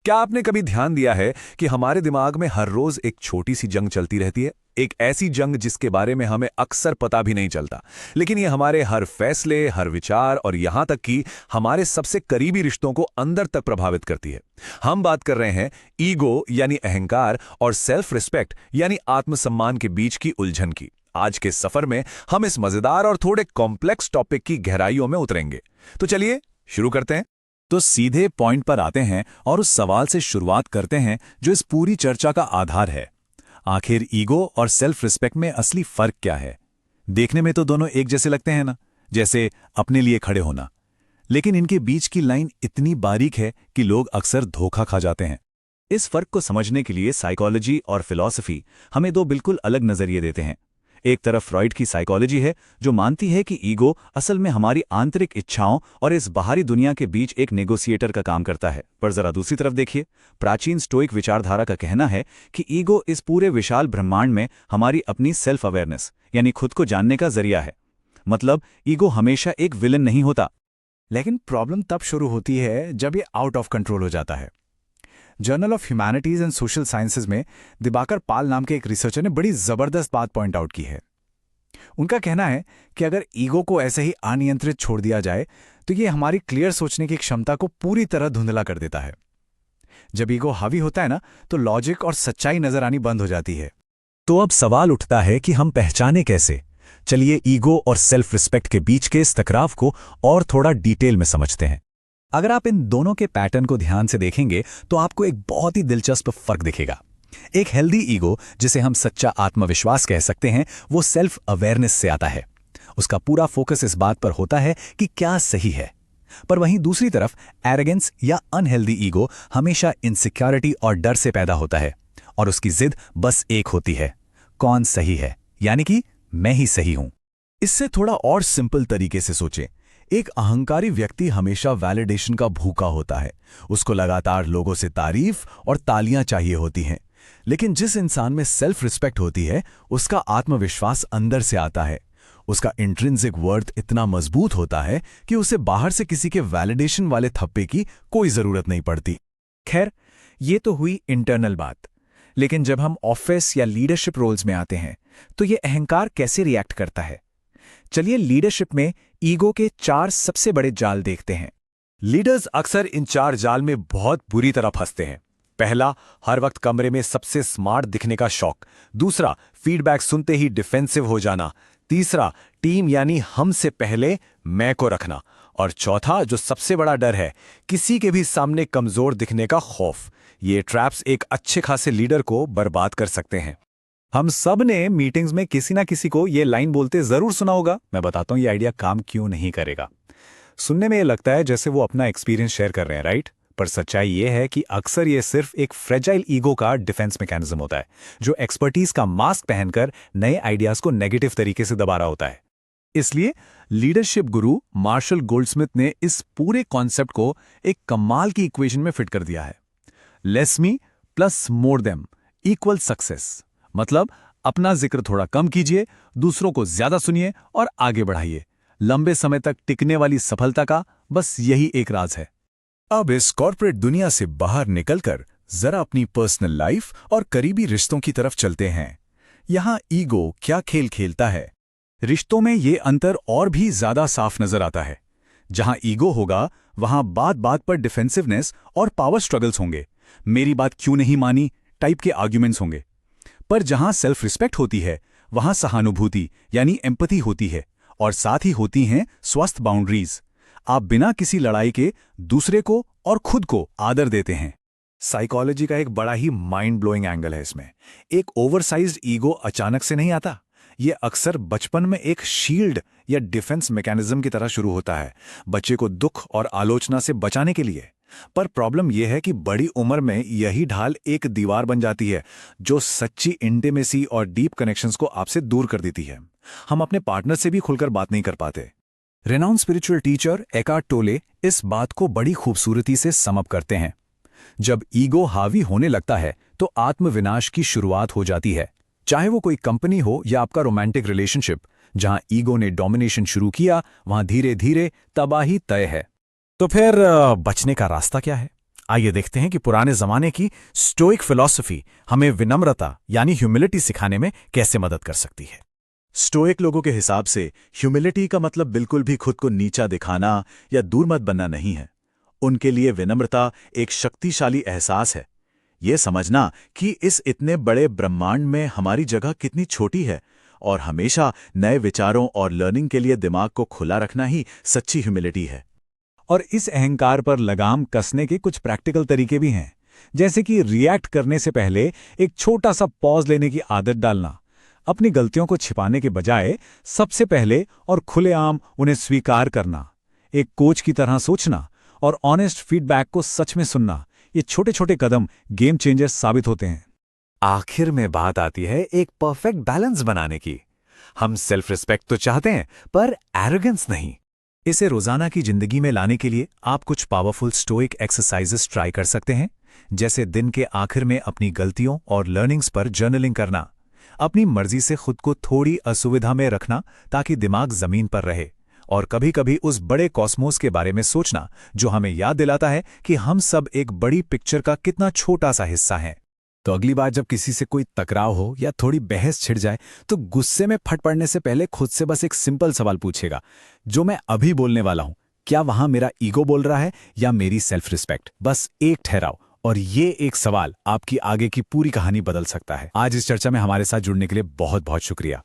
क्या आपने कभी ध्यान दिया है कि हमारे दिमाग में हर रोज एक छोटी सी जंग चलती रहती है? एक ऐसी जंग जिसके बारे में हमें अक्सर पता भी नहीं चलता, लेकिन ये हमारे हर फैसले, हर विचार और यहां तक कि हमारे सबसे करीबी रिश्तों को अंदर तक प्रभावित करती है। हम बात कर रहे हैं ईगो यानी अहंकार और सेल्फ रिस्पेक्ट यानी आत्मसम्मान के बीच की उलझन की। आज के सफर में हम इस मजेदार और थोड़े कॉम्प्लेक्स टॉपिक की गहराइयों में उतरेंगे। तो चलिए शुरू करते हैं। तो सीधे पॉइंट पर आते हैं और उस सवाल से शुरुआत करते हैं जो इस पूरी चर्चा का आधार है। आखिर ईगो और सेल्फ रिस्पेक्ट में असली फर्क क्या है? देखने में तो दोनों एक जैसे लगते हैं ना, जैसे अपने लिए खड़े होना। लेकिन इनके बीच की लाइन इतनी बारीक है कि लोग अक्सर धोखा खा जाते हैं। इस फर्क को समझने के लिए साइकोलॉजी और फिलॉसफी हमें दो बिल्कुल अलग नजरिए देते हैं। एक तरफ फ्रॉइड की साइकोलॉजी है जो मानती है कि ईगो असल में हमारी आंतरिक इच्छाओं और इस बाहरी दुनिया के बीच एक नेगोशिएटर का काम करता है। पर जरा दूसरी तरफ देखिए, प्राचीन स्टोइक विचारधारा का कहना है कि ईगो इस पूरे विशाल ब्रह्मांड में हमारी अपनी सेल्फ अवेयरनेस यानी खुद को जानने का जरिया है। मतलब ईगो हमेशा एक विलन नहीं होता। लेकिन प्रॉब्लम तब शुरू होती है जब ये आउट ऑफ कंट्रोल हो जाता है। Journal of humanities and social sciences में दिबाकर पाल नाम के एक रिसर्चर ने बड़ी जबरदस्त बात पॉइंट आउट की है। उनका कहना है कि अगर ईगो को ऐसे ही अनियंत्रित छोड़ दिया जाए तो ये हमारी क्लियर सोचने की क्षमता को पूरी तरह धुंधला कर देता है। जब ईगो हावी होता है ना, तो लॉजिक और सच्चाई नजर आनी बंद हो जाती है। तो अब सवाल उठता है कि हम पहचाने कैसे? चलिए ईगो और सेल्फ रिस्पेक्ट के बीच के इस टकराव को और थोड़ा डिटेल में समझते हैं। अगर आप इन दोनों के पैटर्न को ध्यान से देखेंगे तो आपको एक बहुत ही दिलचस्प फर्क दिखेगा। एक हेल्दी ईगो, जिसे हम सच्चा आत्मविश्वास कह सकते हैं, वो सेल्फ अवेयरनेस से आता है। उसका पूरा फोकस इस बात पर होता है कि क्या सही है। पर वहीं दूसरी तरफ एरोगेंस या अनहेल्दी ईगो हमेशा इनसिक्योरिटी और डर से पैदा होता है और उसकी जिद बस एक होती है, कौन सही है, यानी कि मैं ही सही हूं। इससे थोड़ा और सिंपल तरीके से सोचें। एक अहंकारी व्यक्ति हमेशा वैलिडेशन का भूखा होता है। उसको लगातार लोगों से तारीफ और तालियां चाहिए होती हैं। लेकिन जिस इंसान में सेल्फ रिस्पेक्ट होती है, उसका आत्मविश्वास अंदर से आता है। उसका इंट्रिंसिक वर्थ इतना मजबूत होता है कि उसे बाहर से किसी के वैलिडेशन वाले थप्पे की कोई जरूरत नहीं पड़ती। खैर, ये तो हुई इंटरनल बात। लेकिन जब हम ऑफिस या लीडरशिप रोल्स में आते हैं तो ये अहंकार कैसे रिएक्ट करता है? चलिए लीडरशिप में ईगो के 4 सबसे बड़े जाल देखते हैं। लीडर्स अक्सर इन 4 जाल में बहुत बुरी तरह फंसते हैं। पहला, हर वक्त कमरे में सबसे स्मार्ट दिखने का शौक। दूसरा, फीडबैक सुनते ही डिफेंसिव हो जाना। तीसरा, टीम यानी हम से पहले मैं को रखना। और चौथा, जो सबसे बड़ा डर है, किसी के भी सामने कमजोर दिखने का खौफ। ये ट्रैप्स एक अच्छे खासे लीडर को बर्बाद कर सकते हैं। हम सब ने मीटिंग्स में किसी ना किसी को ये लाइन बोलते जरूर सुना होगा। मैं बताता हूं ये आइडिया काम क्यों नहीं करेगा। सुनने में ये लगता है जैसे वो अपना एक्सपीरियंस शेयर कर रहे हैं, राइट? पर सच्चाई ये है कि अक्सर ये सिर्फ एक फ्रेजाइल ईगो का डिफेंस मैकेनिज्म होता है, जो एक्सपर्टीज का मास्क पहनकर नए आइडियाज को नेगेटिव तरीके से दबा रहा होता है। इसलिए लीडरशिप गुरु मार्शल गोल्डस्मिथ ने इस पूरे कॉन्सेप्ट को एक कमाल की इक्वेशन में फिट कर दिया है। Less me plus more them equal success. मतलब अपना जिक्र थोड़ा कम कीजिए, दूसरों को ज्यादा सुनिए और आगे बढ़ाइए। लंबे समय तक टिकने वाली सफलता का बस यही एक राज है। अब इस कॉर्पोरेट दुनिया से बाहर निकलकर जरा अपनी पर्सनल लाइफ और करीबी रिश्तों की तरफ चलते हैं। यहां ईगो क्या खेल खेलता है? रिश्तों में ये अंतर और भी ज्यादा साफ नजर आता है। जहां ईगो होगा वहां बात बात पर डिफेंसिवनेस और पावर स्ट्रगल्स होंगे। मेरी बात क्यों नहीं मानी टाइप के आर्ग्यूमेंट्स होंगे। पर जहां सेल्फ रिस्पेक्ट होती है वहां सहानुभूति यानी एम्पैथी होती है और साथ ही होती हैं स्वस्थ बाउंड्रीज। आप बिना किसी लड़ाई के दूसरे को और खुद को आदर देते हैं। साइकोलॉजी का एक बड़ा ही माइंड ब्लोइंग एंगल है इसमें। एक ओवरसाइज्ड ईगो अचानक से नहीं आता। ये अक्सर बचपन में एक शील्ड या डिफेंस मैकेनिज्म की तरह शुरू होता है, बच्चे को दुख और आलोचना से बचाने के लिए। पर प्रॉब्लम यह है कि बड़ी उम्र में यही ढाल एक दीवार बन जाती है जो सच्ची इंटीमेसी और डीप कनेक्शंस को आपसे दूर कर देती है। हम अपने पार्टनर से भी खुलकर बात नहीं कर पाते। रेनाउंड स्पिरिचुअल टीचर एकार्ट टोले इस बात को बड़ी खूबसूरती से सम अप करते हैं। जब ईगो हावी होने लगता है तो आत्मविनाश की शुरुआत हो जाती है। चाहे वो कोई कंपनी हो या आपका रोमांटिक रिलेशनशिप, जहां ईगो ने डोमिनेशन शुरू किया वहां धीरे धीरे तबाही तय है। तो फिर बचने का रास्ता क्या है? आइए देखते हैं कि पुराने जमाने की स्टोइक फिलॉसफी हमें विनम्रता यानी ह्यूमिलिटी सिखाने में कैसे मदद कर सकती है। स्टोइक लोगों के हिसाब से ह्यूमिलिटी का मतलब बिल्कुल भी खुद को नीचा दिखाना या दूर मत बनना नहीं है। उनके लिए विनम्रता एक शक्तिशाली एहसास है, ये समझना कि इस इतने बड़े ब्रह्मांड में हमारी जगह कितनी छोटी है और हमेशा नए विचारों और लर्निंग के लिए दिमाग को खुला रखना ही सच्ची ह्यूमिलिटी है। और इस अहंकार पर लगाम कसने के कुछ प्रैक्टिकल तरीके भी हैं, जैसे कि रिएक्ट करने से पहले एक छोटा सा पॉज लेने की आदत डालना, अपनी गलतियों को छिपाने के बजाय सबसे पहले और खुलेआम उन्हें स्वीकार करना, एक कोच की तरह सोचना और ऑनेस्ट फीडबैक को सच में सुनना। ये छोटे छोटे कदम गेम चेंजर्स साबित होते हैं। आखिर में बात आती है एक परफेक्ट बैलेंस बनाने की। हम सेल्फ रिस्पेक्ट तो चाहते हैं, पर एरोगेंस नहीं। इसे रोजाना की जिंदगी में लाने के लिए आप कुछ पावरफुल स्टोइक एक्सरसाइजेस ट्राई कर सकते हैं, जैसे दिन के आखिर में अपनी गलतियों और लर्निंग्स पर जर्नलिंग करना, अपनी मर्जी से खुद को थोड़ी असुविधा में रखना ताकि दिमाग जमीन पर रहे, और कभी-कभी उस बड़े कॉस्मोस के बारे में सोचना जो हमें याद दिलाता है कि हम सब एक बड़ी पिक्चर का कितना छोटा सा हिस्सा हैं। तो अगली बार जब किसी से कोई टकराव हो या थोड़ी बहस छिड़ जाए, तो गुस्से में फट पड़ने से पहले खुद से बस एक सिंपल सवाल पूछेगा, जो मैं अभी बोलने वाला हूं, क्या वहां मेरा ईगो बोल रहा है या मेरी सेल्फ रिस्पेक्ट? बस एक ठहराव, और ये एक सवाल आपकी आगे की पूरी कहानी बदल सकता है। आज इस चर्चा में हमारे साथ जुड़ने के लिए बहुत बहुत शुक्रिया।